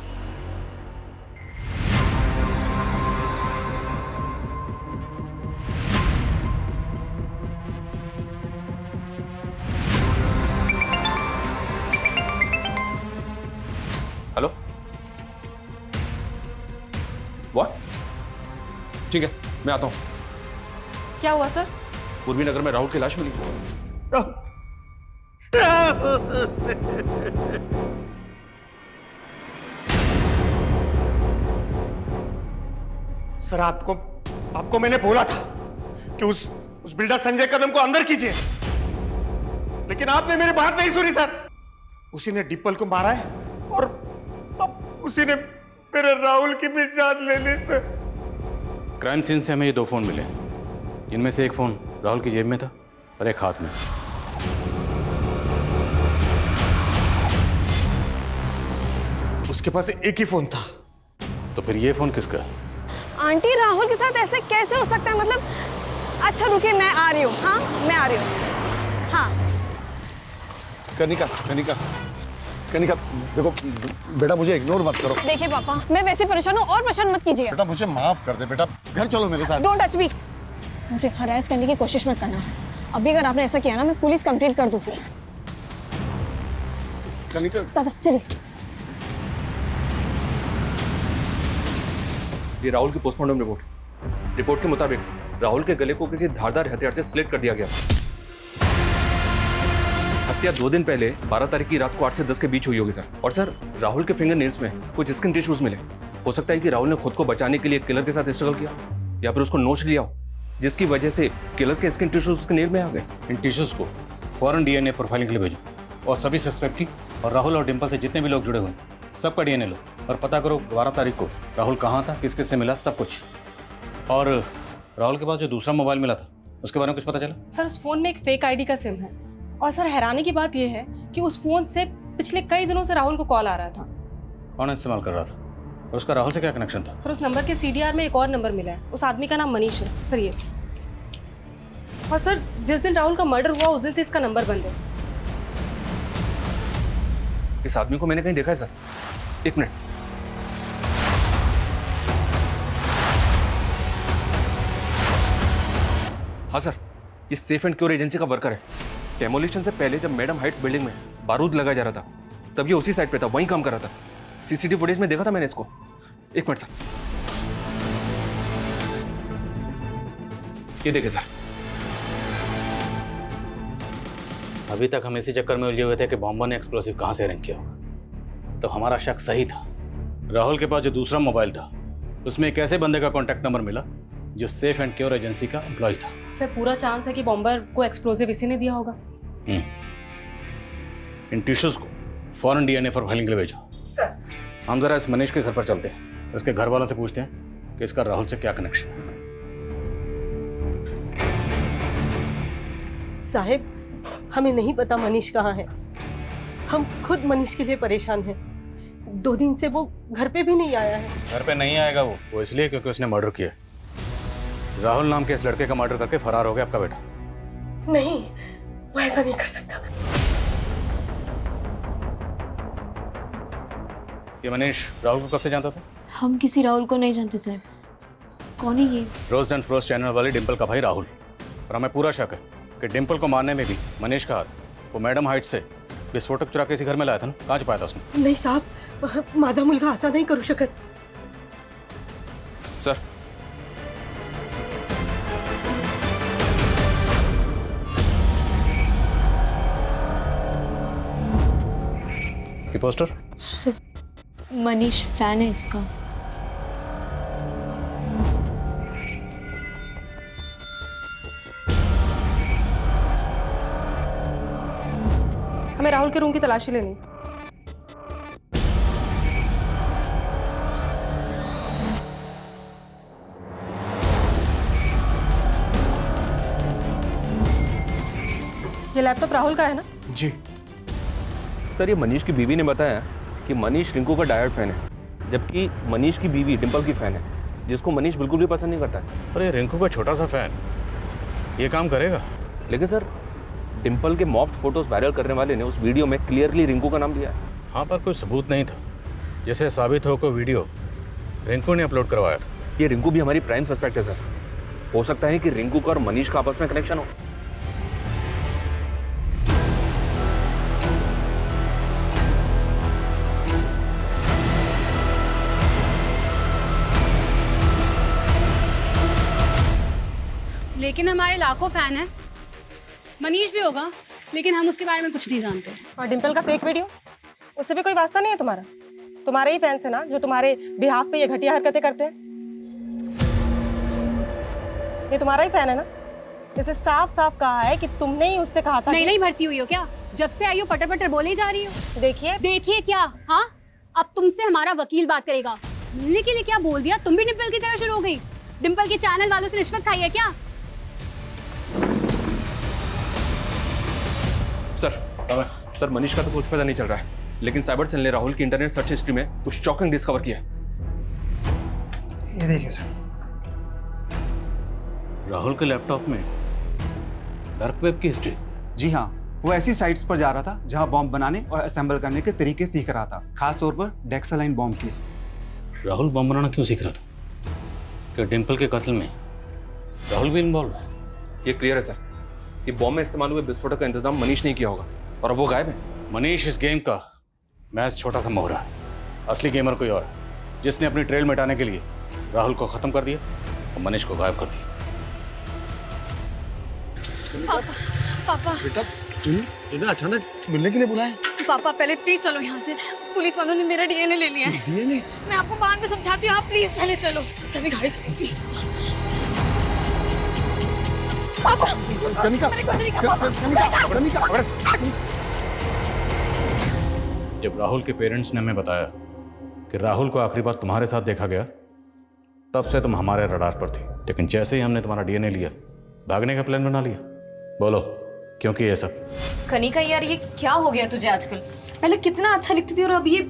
Hello, what? ठीक है, मैं आता हूँ। क्या हुआ सर? पूर्वी नगर में राहुल की लाश मिली। सर, आपको मैंने बोला था कि उस बिल्डर संजय कदम को अंदर कीजिए, लेकिन आपने मेरी बात नहीं सुनी सर। उसी ने डिम्पल को मारा है और अब उसी ने मेरे राहुल की भी जान ले ली सर। क्राइम सीन से हमें ये 2 फोन मिले, जिनमें से एक फोन राहुल की जेब में था और एक हाथ में। उसके पास एक ही फोन था। तो फिर ये फोन किसका? आंटी, राहुल के साथ ऐसे कैसे हो सकता है? मतलब अच्छा रुकिए, मैं आ रही हूँ। हाँ, मैं आ रही हूँ। हाँ। कनिका, देखो बेटा, मुझे इग्नोर मत करो। देखिए पापा, मैं वैसे परेशान हूँ और परेशान मत कीजिए। बेटा मुझे माफ कर दे बेटा, घर चलो मेरे साथ। Don't touch me. मुझे हरास करने की कोशिश मत करना। अभी अगर आपने ऐसा किया ना, मैं पुलिस कंप्लेंट कर दूंगी। कनिका दादा चले। ये राहुल की पोस्टमार्टम रिपोर्ट के मुताबिक राहुल के गले को किसी धारदार हथियार से स्लिट कर दिया गया। हत्या 2 दिन पहले 12 तारीख की रात को 8 से 10 के बीच हुई होगी सर। और सर राहुल के फिंगर नेल्स में कुछ स्किन टिश्यूज मिले। हो सकता है कि राहुल ने खुद को बचाने के लिए किलर के साथ स्ट्रगल किया या फिर उसको नोच लिया हो, जिसकी वजह से किलर के स्किन टिश्यूज उसके नेल में आ गए। इन टिश्यूज को फौरन डीएनए प्रोफाइलिंग के लिए भेजो और सभी सस्पेक्ट की और राहुल और डिंपल से जितने भी लोग जुड़े हुए हैं सबका डीएनए लो और पता करो 12 तारीख को राहुल कहाँ था, किस किस से मिला, सब कुछ। और राहुल के पास जो दूसरा मोबाइल मिला था उसके बारे में कुछ पता चला? सर उस फोन में एक फेक आईडी का सिम है और सर हैरानी की बात यह है कि उस फोन से पिछले कई दिनों से राहुल को कॉल आ रहा था। कौन इस्तेमाल कर रहा था और उसका राहुल से क्या कनेक्शन था? सर उस नंबर के सीडीआर में एक और नंबर मिला है, उस आदमी का नाम मनीष है सर ये। और सर जिस दिन राहुल का मर्डर हुआ उस दिन से इसका नंबर बंद है। इस आदमी को मैंने कहीं देखा है सर। एक मिनट। हाँ सर, ये सेफ एंड क्योर एजेंसी का वर्कर है। डेमोलिशन से पहले जब मैडम हाइट्स बिल्डिंग में बारूद लगाया जा रहा था तब ये उसी साइड पे था, वहीं काम कर रहा था। सीसीटीवी फुटेज में देखा था मैंने इसको। एक मिनट सर, ये देखिए सर। अभी तक हम इसी चक्कर में उलझे हुए थे कि बॉम्बर ने एक्सप्लोसिव कहाँ से अरेंज किया होगा, तो हमारा शक सही था। राहुल के पास जो दूसरा मोबाइल था उसमें एक ऐसे बंदे का कॉन्टैक्ट नंबर मिला जो सेफ एंड क्योर एजेंसी का एम्प्लॉय था। सर पूरा चांस है कि बॉम्बर को एक्सप्लोसिव इसी ने दिया होगा। इन टिश्यूज को फौरन डीएनए प्रोफाइलिंग के लिए भेजो। सर हम जरा इस मनीष के घर पर चलते हैं, उसके घर वालों से पूछते हैं कि इसका राहुल से क्या कनेक्शन है। साहिब हमें नहीं पता मनीष कहाँ है। हम खुद मनीष के लिए परेशान हैं। 2 दिन से वो घर पे भी नहीं आया है। घर पे नहीं आएगा वो इसलिए क्योंकि उसने मर्डर किया। राहुल नाम के इस लड़के का मर्डर करके फरार हो गया आपका बेटा। नहीं वो ऐसा नहीं कर सकता। ये मनीष राहुल को कब से जानता था? हम किसी राहुल को नहीं जानते साहब। कौन है ये? रोज एंड फ्रोज चैनल वाली डिंपल का भाई राहुल। और हमें पूरा शक है कि डिंपल को मारने में भी मनीष का हाथ। वो मैडम हाइट से विस्फोटक चुरा के इसी घर में लाया था ना, कहाँ छुपाया था उसने? नहीं साहब माझा मुलगा असा नाही करू शकत। सर ये पोस्टर मनीष फैन है इसका। हमें राहुल के रूम की तलाशी लेनी। ये लैपटॉप राहुल का है ना? जी सर, ये मनीष की बीवी ने बताया कि मनीष रिंकू का डायरेक्ट फैन है, जबकि मनीष की बीवी डिंपल की फैन है, जिसको मनीष बिल्कुल भी पसंद नहीं करता है। अरे रिंकू का छोटा सा फैन ये काम करेगा? लेकिन सर डिंपल के मॉफ्ड फोटोज वायरल करने वाले ने उस वीडियो में क्लियरली रिंकू का नाम लिया है। हाँ, पर कोई सबूत नहीं था जिसे साबित हो को वीडियो रिंकू ने अपलोड करवाया था। ये रिंकू भी हमारी प्राइम सस्पेक्ट है सर। हो सकता है कि रिंकू का और मनीष का आपस में कनेक्शन हो। लेकिन हमारे लाखों फैन हैं। मनीष भी होगा, लेकिन हम उसके बारे में कुछ नहीं जानते। और डिंपल का फेक वीडियो, उससे भी कोई वास्ता नहीं है तुम्हारा? तुम्हारे ही फैंस है ना जो तुम्हारे बिहाफ पे ये घटिया हरकतें करते हैं। ये तुम्हारा ही फैन है ना? इसने साफ साफ कहा है कि तुमने ही उससे कहा था। नहीं भर्ती हुई हो क्या? जब से आई हो पटर पटर बोले जा रही हो। देखिए क्या? हाँ, अब तुमसे हमारा वकील बात करेगा। मिलने के लिए क्या बोल दिया? तुम भी डिंपल की तरह शुरू हो गई। डिंपल के चैनल वालों से रिश्वत खाई है क्या? सर मनीष का तो कुछ पता नहीं चल रहा है, लेकिन साइबर सेल ने राहुल की इंटरनेट सर्च हिस्ट्री में कुछ शॉकिंग डिस्कवर किया। ये देखिए सर, राहुल के लैपटॉप में डार्क वेब की हिस्ट्री। जी हाँ, वो ऐसी साइट्स पर जा रहा था जहां बॉम्ब बनाने और असेंबल करने के तरीके सीख रहा था, खास तौर पर डेक्सालाइन बॉम्ब की। राहुल बॉम्ब बनाना क्यों सीख रहा था? क्या डिंपल के कत्ल में राहुल भी इन्वॉल्व है? ये क्लियर है सर कि बॉम्ब में इस्तेमाल हुए विस्फोटक का इंतजाम मनीष ने किया होगा और अब वो गायब है। मनीष इस गेम का मैच छोटा सा मोहरा है, असली गेमर कोई और है, जिसने अपनी ट्रेल मिटाने के लिए राहुल को खत्म कर दिया और मनीष को गायब कर दिया। पापा बेटा तुम्हें अचानक मिलने के लिए बुलाया? पापा पहले प्लीज चलो यहाँ से, पुलिस वालों ने मेरा डीएनए ले लिया है। डीएनए? मैं आपको बाद में समझाती हूँ, आप प्लीज पहले चलो। चलिए गाड़ी चलो प्लीज। पापा कनिका, मैंने कुछ नहीं कहा। जब राहुल के पेरेंट्स ने हमें बताया कि राहुल को आखिरी बार तुम्हारे साथ देखा गया, तब से तुम हमारे रडार पर थी। लेकिन जैसे ही हमने तुम्हारा डीएनए लिया, भागने का प्लान बना लिया। बोलो क्योंकि ये सब? कनिका यार, ये क्या हो गया तुझे आजकल? पहले कितना अच्छा लिखती थी और अब ये।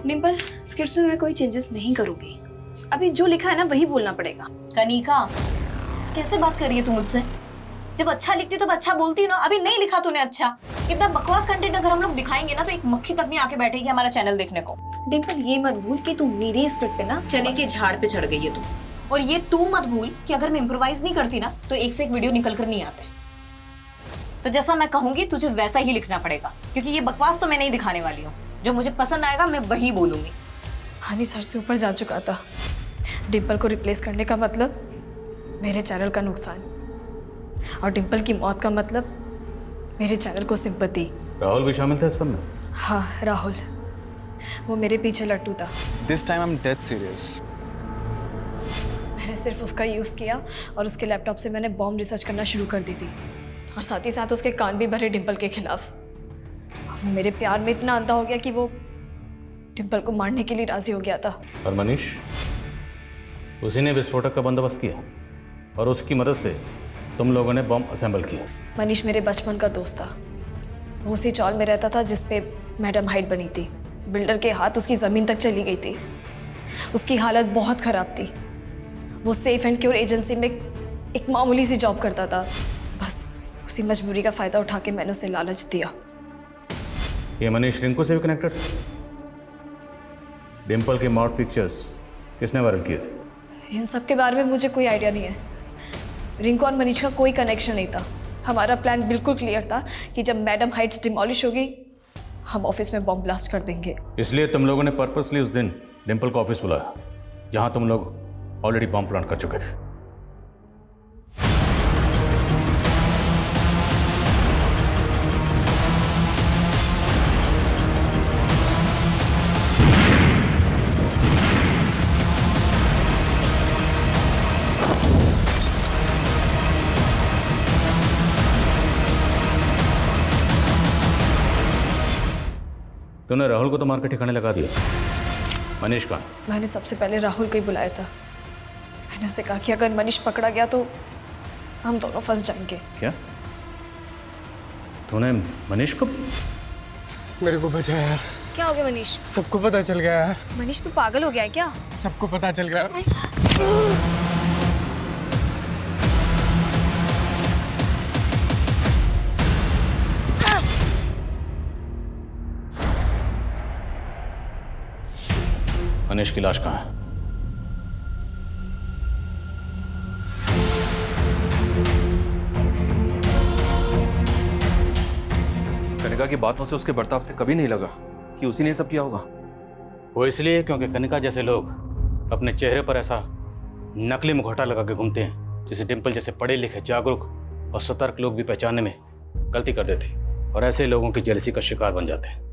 डिम्पल, स्क्रिप्ट में मैं कोई चेंजेस नहीं करूंगी। अभी जो लिखा है ना वही बोलना पड़ेगा। कनिका, कैसे बात कर रही है तू मुझसे? जब अच्छा लिखती तो अच्छा बोलती ना। अभी नहीं लिखा तूने अच्छा। इतना बकवास कंटेंट अगर हम लोग दिखाएंगे ना तो एक मक्खी तक नहीं आके बैठेगी हमारा चैनल देखने को। डिम्पल, ये मत भूल कि तू मेरे स्क्रिप्ट पे ना चने के झाड़ पे चढ़ गई है तू। और ये तू मत भूल कि अगर मैं इम्प्रोवाइज नहीं करती ना तो एक से एक वीडियो निकल कर नहीं आते। तो जैसा मैं कहूंगी तुझे वैसा ही लिखना पड़ेगा, क्योंकि ये बकवास तो मैं नहीं दिखाने वाली हूँ। जो मुझे पसंद आएगा मैं वही बोलूंगी। हनी सर से ऊपर जा चुका था। डिम्पल को रिप्लेस करने का मतलब मेरे चैनल का नुकसान, और डिम्पल की मौत का मतलब मेरे चैनल को सिंपैथी। राहुल भी शामिल था इस सब में? हाँ, राहुल, वो मेरे पीछे लट्टू था। This time I am dead serious. मैंने सिर्फ उसका यूज़ किया और उसके लैपटॉप से मैंने बॉम्ब रिसर्च करना शुरू कर दी थी, और साथ ही साथ उसके कान भी भरे डिम्पल के खिलाफ। वो मेरे प्यार में इतना अंधा हो गया कि वो डिम्पल को मारने के लिए राजी हो गया था। और मनीष, उसी ने विस्फोटक का बंदोबस्त किया और उसकी मदद से तुम लोगों ने बॉम्ब असेंबल किया। मनीष मेरे बचपन का दोस्त था। वो उसी चौल में रहता था जिस पे मैडम हाइट बनी थी। बिल्डर के हाथ उसकी ज़मीन तक चली गई थी। उसकी हालत बहुत ख़राब थी। वो सेफ एंड क्योर एजेंसी में एक मामूली सी जॉब करता था। बस उसी मजबूरी का फ़ायदा उठा के मैंने उसे लालच दिया। ये मनीष रिंकू से भी कनेक्टेड? डिम्पल के मॉड पिक्चर्स किसने वायरल किए थे? इन सब के बारे में मुझे कोई आइडिया नहीं है। रिंकू और मनीष का कोई कनेक्शन नहीं था। हमारा प्लान बिल्कुल क्लियर था कि जब मैडम हाइट्स डिमोलिश होगी हम ऑफिस में बॉम्ब ब्लास्ट कर देंगे। इसलिए तुम लोगों ने पर्पसली उस दिन डिम्पल को ऑफिस बुलाया, जहां तुम लोग ऑलरेडी बॉम्ब प्लांट कर चुके थे। तूने राहुल को तो मार के ठिकाने लगा दिया। मनीष कहाँ? मैंने सबसे पहले राहुल को ही बुलाया था। मैंने उसे कहा कि अगर मनीष पकड़ा गया तो हम दोनों फंस जाएंगे। क्या तूने मनीष को? मेरे को बचा यार। क्या हो गया मनीष? सबको पता चल गया यार। मनीष तू पागल हो गया है क्या? सबको पता चल गया। मनीष की लाश कहाँ है? कनिका की बातों से, उसके बर्ताव से कभी नहीं लगा कि उसी ने सब किया होगा। वो इसलिए क्योंकि कनिका जैसे लोग अपने चेहरे पर ऐसा नकली मुखौटा लगा के घूमते हैं जिसे डिम्पल जैसे पढ़े लिखे, जागरूक और सतर्क लोग भी पहचानने में गलती कर देते हैं, और ऐसे लोगों की जेलसी का शिकार बन जाते हैं।